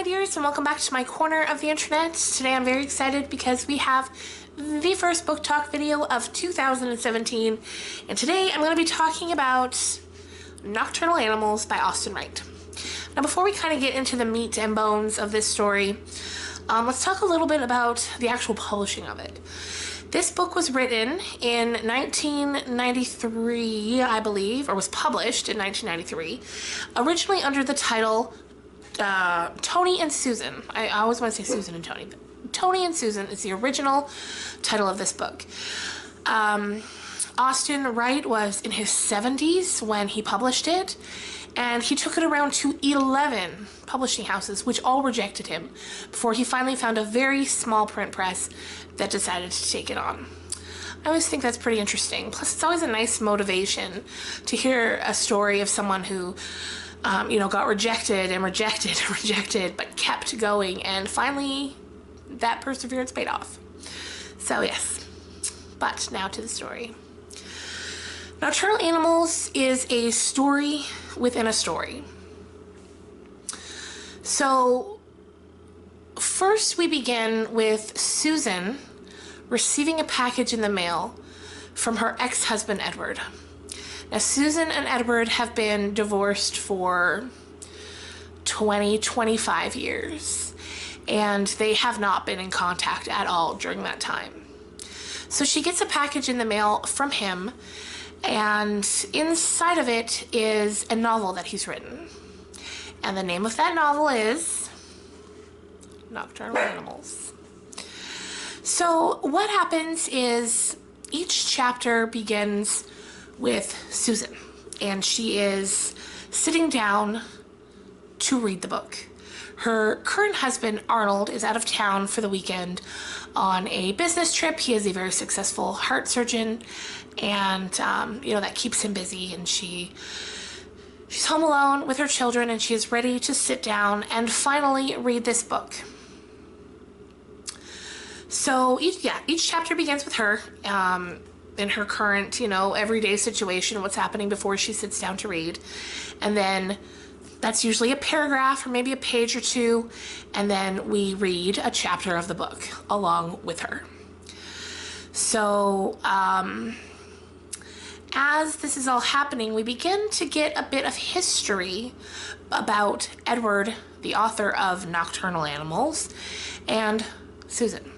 my dears, and welcome back to my corner of the internet. Today I'm very excited because we have the first book talk video of 2017, and today I'm going to be talking about Nocturnal Animals by Austen Wright. Now before we kind of get into the meat and bones of this story, let's talk a little bit about the actual publishing of it. This book was written in 1993, I believe, or was published in 1993, originally under the title Tony and Susan. I always want to say Susan and Tony, but Tony and Susan is the original title of this book. Austen Wright was in his 70s when he published it, and he took it around to 11 publishing houses, which all rejected him, before he finally found a very small print press that decided to take it on. I always think that's pretty interesting. Plus, it's always a nice motivation to hear a story of someone who, got rejected and rejected and rejected, but kept going, and finally that perseverance paid off. So yes, but now to the story. Nocturnal Animals is a story within a story. So first we begin with Susan receiving a package in the mail from her ex-husband Edward. Now Susan and Edward have been divorced for 25 years, and they have not been in contact at all during that time. So she gets a package in the mail from him, and inside of it is a novel that he's written. And the name of that novel is Nocturnal Animals. So what happens is each chapter begins with Susan, and she is sitting down to read the book. Her current husband, Arnold, is out of town for the weekend on a business trip. He is a very successful heart surgeon, and that keeps him busy, and she's home alone with her children, and she is ready to sit down and finally read this book. So each chapter begins with her in her current, everyday situation, what's happening before she sits down to read. And then that's usually a paragraph or maybe a page or two, and then we read a chapter of the book along with her. So as this is all happening, we begin to get a bit of history about Edward, the author of Nocturnal Animals, and Susan.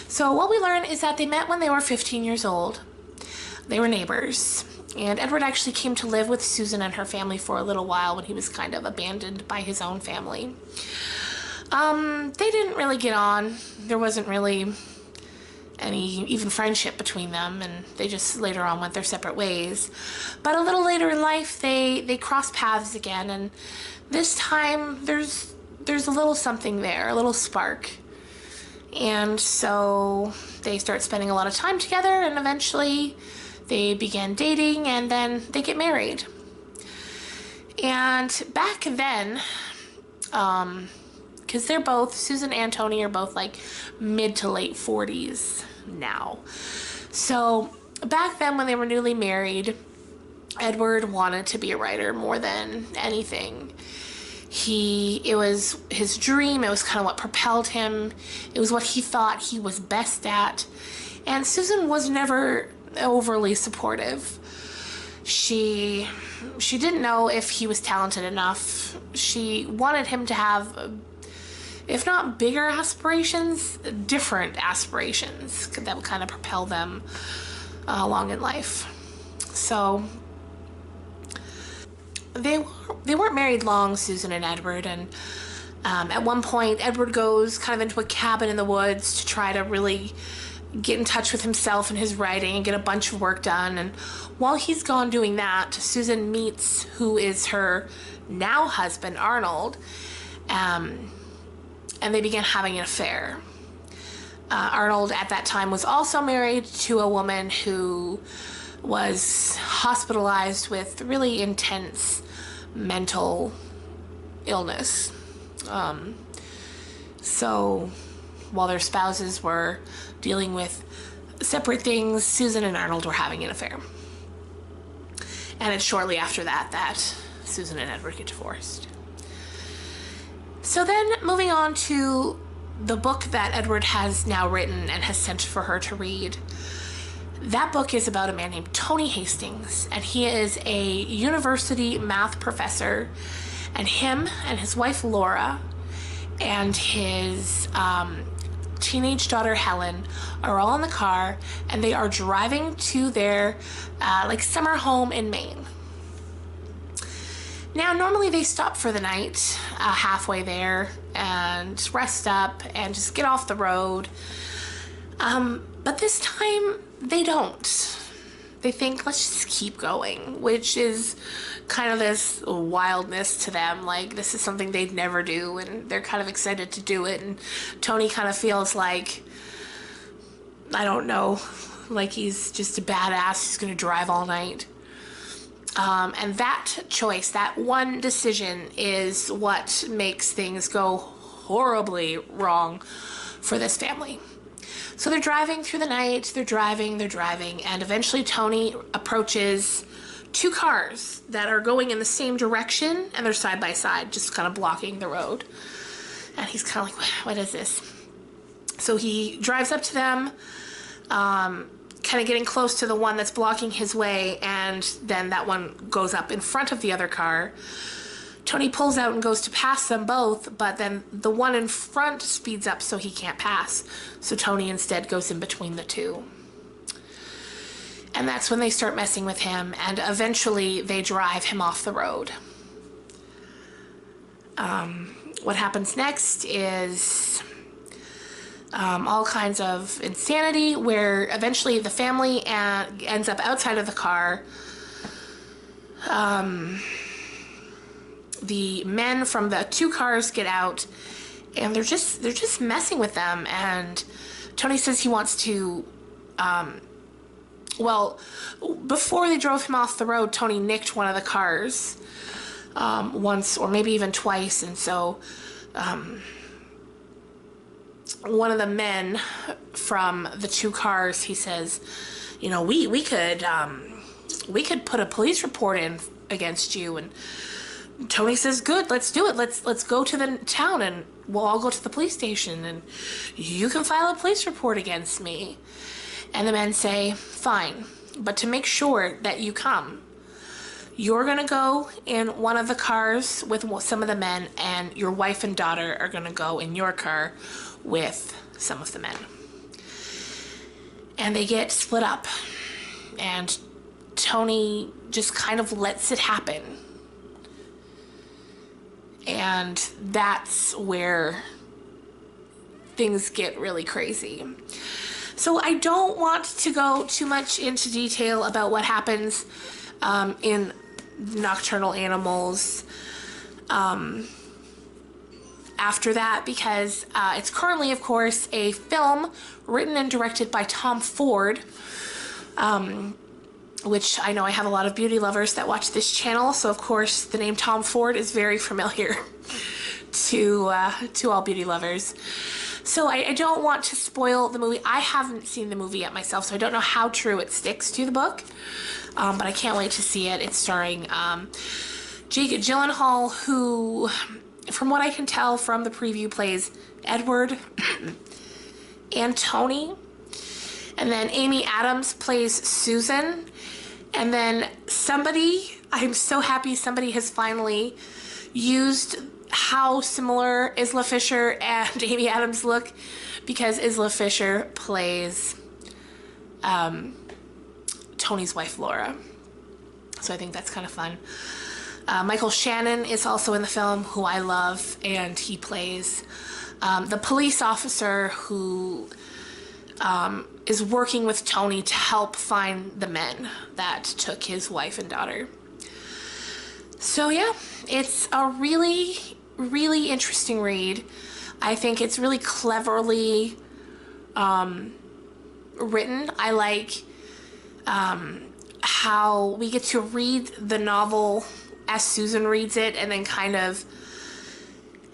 So what we learn is that they met when they were 15 years old. They were neighbors, and Edward actually came to live with Susan and her family for a little while when he was kind of abandoned by his own family. They didn't really get on. There wasn't really any even friendship between them, and they just later on went their separate ways. But a little later in life, they crossed paths again, and this time there's a little something there, a little spark. And so they start spending a lot of time together, and eventually they begin dating, and then they get married. And back then, because they're both, Susan and Tony are both like mid to late 40s now. So back then when they were newly married, Edward wanted to be a writer more than anything. It was his dream, it was kind of what propelled him, it was what he thought he was best at, and Susan was never overly supportive. She didn't know if he was talented enough. She wanted him to have, if not bigger aspirations, different aspirations that would kind of propel them along in life. So they weren't married long, Susan and Edward, and at one point Edward goes kind of into a cabin in the woods to try to really get in touch with himself and his writing and get a bunch of work done. And while he's gone doing that, Susan meets who is her now husband, Arnold, and they begin having an affair. Arnold at that time was also married to a woman who was hospitalized with really intense mental illness. So while their spouses were dealing with separate things, Susan and Arnold were having an affair. And it's shortly after that Susan and Edward get divorced. So then moving on to the book that Edward has now written and has sent for her to read. That book is about a man named Tony Hastings, and he is a university math professor, and him and his wife Laura and his teenage daughter Helen are all in the car, and they are driving to their summer home in Maine. Now, normally they stop for the night halfway there and rest up and just get off the road. But this time they don't. They think, let's just keep going, which is kind of this wildness to them. Like, this is something they'd never do, and they're kind of excited to do it. And Tony kind of feels like, I don't know, like he's just a badass who's going to drive all night. And that choice, that one decision, is what makes things go horribly wrong for this family. So they're driving through the night, they're driving, and eventually Tony approaches two cars that are going in the same direction, and they're side by side, just kind of blocking the road. And he's kind of like, what is this? So he drives up to them, kind of getting close to the one that's blocking his way, and then that one goes up in front of the other car. Tony pulls out and goes to pass them both, but then the one in front speeds up so he can't pass. So Tony instead goes in between the two. And that's when they start messing with him, and eventually they drive him off the road. What happens next is all kinds of insanity, where eventually the family ends up outside of the car. The men from the two cars get out, and they're just messing with them. And Tony says he wants to, before they drove him off the road, Tony nicked one of the cars once, or maybe even twice. And so one of the men from the two cars, he says, you know, we could put a police report in against you. And Tony says, good, let's do it. Let's go to the town, and we'll all go to the police station, and you can file a police report against me. And the men say, fine, but to make sure that you come, you're going to go in one of the cars with some of the men, and your wife and daughter are going to go in your car with some of the men. And they get split up, and Tony just kind of lets it happen. And that's where things get really crazy. So I don't want to go too much into detail about what happens in Nocturnal Animals after that, because it's currently, of course, a film written and directed by Tom Ford, which I know I have a lot of beauty lovers that watch this channel, so of course the name Tom Ford is very familiar to all beauty lovers. So I don't want to spoil the movie. I haven't seen the movie yet myself, so I don't know how true it sticks to the book, but I can't wait to see it. It's starring Jake Gyllenhaal, who, from what I can tell from the preview, plays Edward and Tony. And then Amy Adams plays Susan. And then I'm so happy somebody has finally used how similar Isla Fisher and Amy Adams look, because Isla Fisher plays Tony's wife, Laura. So I think that's kind of fun. Michael Shannon is also in the film, who I love, and he plays the police officer who is working with Tony to help find the men that took his wife and daughter. So yeah, it's a really, really interesting read. I think it's really cleverly written. I like how we get to read the novel as Susan reads it, and then kind of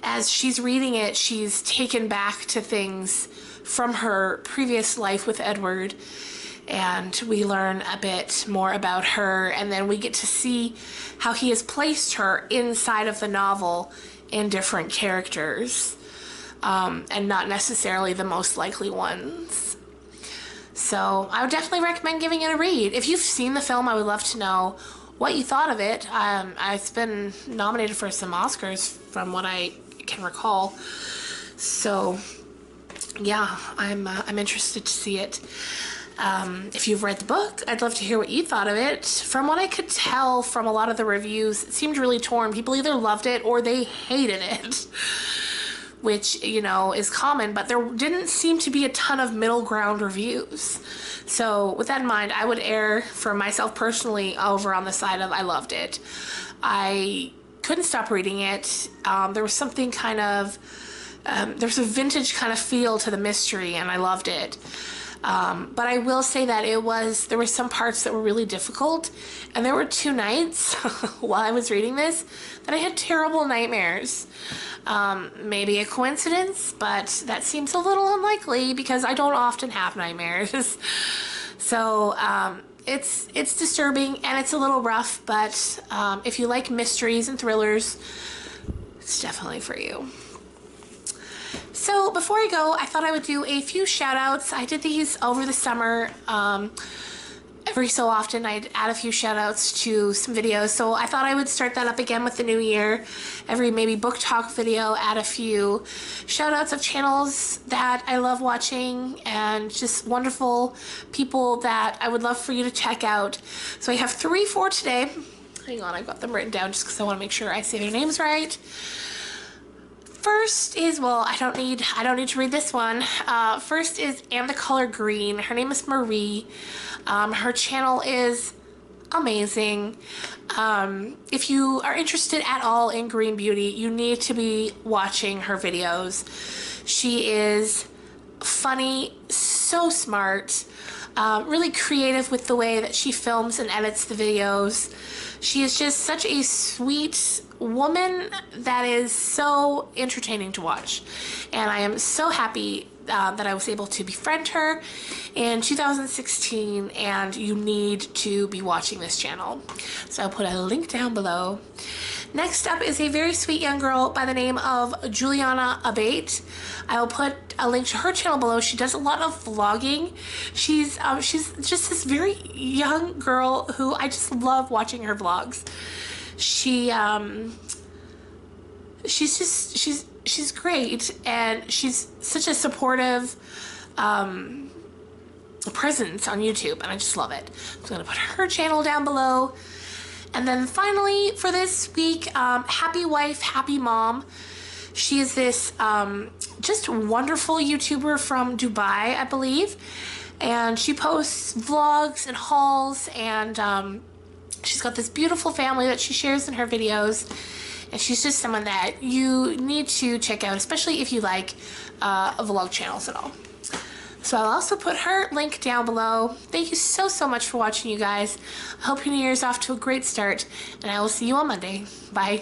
as she's reading it, she's taken back to things from her previous life with Edward, and we learn a bit more about her, and then we get to see how he has placed her inside of the novel in different characters, and not necessarily the most likely ones. So I would definitely recommend giving it a read. If you've seen the film, I would love to know what you thought of it. It's been nominated for some Oscars from what I can recall. So yeah, I'm interested to see it. If you've read the book, I'd love to hear what you thought of it. From what I could tell from a lot of the reviews, it seemed really torn. People either loved it or they hated it, which, you know, is common, but there didn't seem to be a ton of middle ground reviews. So with that in mind, I would err for myself personally over on the side of I loved it. I couldn't stop reading it. There was something kind of, there's a vintage kind of feel to the mystery, and I loved it. But I will say that there were some parts that were really difficult, and there were 2 nights while I was reading this that I had terrible nightmares. Maybe a coincidence, but that seems a little unlikely because I don't often have nightmares. So, it's disturbing and it's a little rough, but, if you like mysteries and thrillers, it's definitely for you. So before I go, I thought I would do a few shout outs. I did these over the summer. Every so often I'd add a few shout outs to some videos. So I thought I would start that up again with the new year. Every maybe book talk video, add a few shout outs of channels that I love watching and just wonderful people that I would love for you to check out. So I have 3 for today. Hang on, I've got them written down just because I want to make sure I say their names right. First is, well, I don't need to read this one. First is And the Color Green. Her name is Marie. Her channel is amazing. If you are interested at all in green beauty, you need to be watching her videos. She is funny, so smart, really creative with the way that she films and edits the videos. She is just such a sweet woman that is so entertaining to watch, and I am so happy that I was able to befriend her in 2016, and you need to be watching this channel. So I'll put a link down below. Next up is a very sweet young girl by the name of Juliana Abate. I will put a link to her channel below. She does a lot of vlogging. She's just this very young girl who I just love watching her vlogs. She's great, and she's such a supportive presence on YouTube, and I just love it. I'm gonna put her channel down below. And then finally for this week, Happy Wife, Happy Mom. She is this just wonderful YouTuber from Dubai, I believe, and she posts vlogs and hauls, and she's got this beautiful family that she shares in her videos, and she's just someone that you need to check out, especially if you like vlog channels at all. So I'll also put her link down below. Thank you so much for watching, you guys. I hope your New Year's off to a great start, and I will see you on Monday. Bye.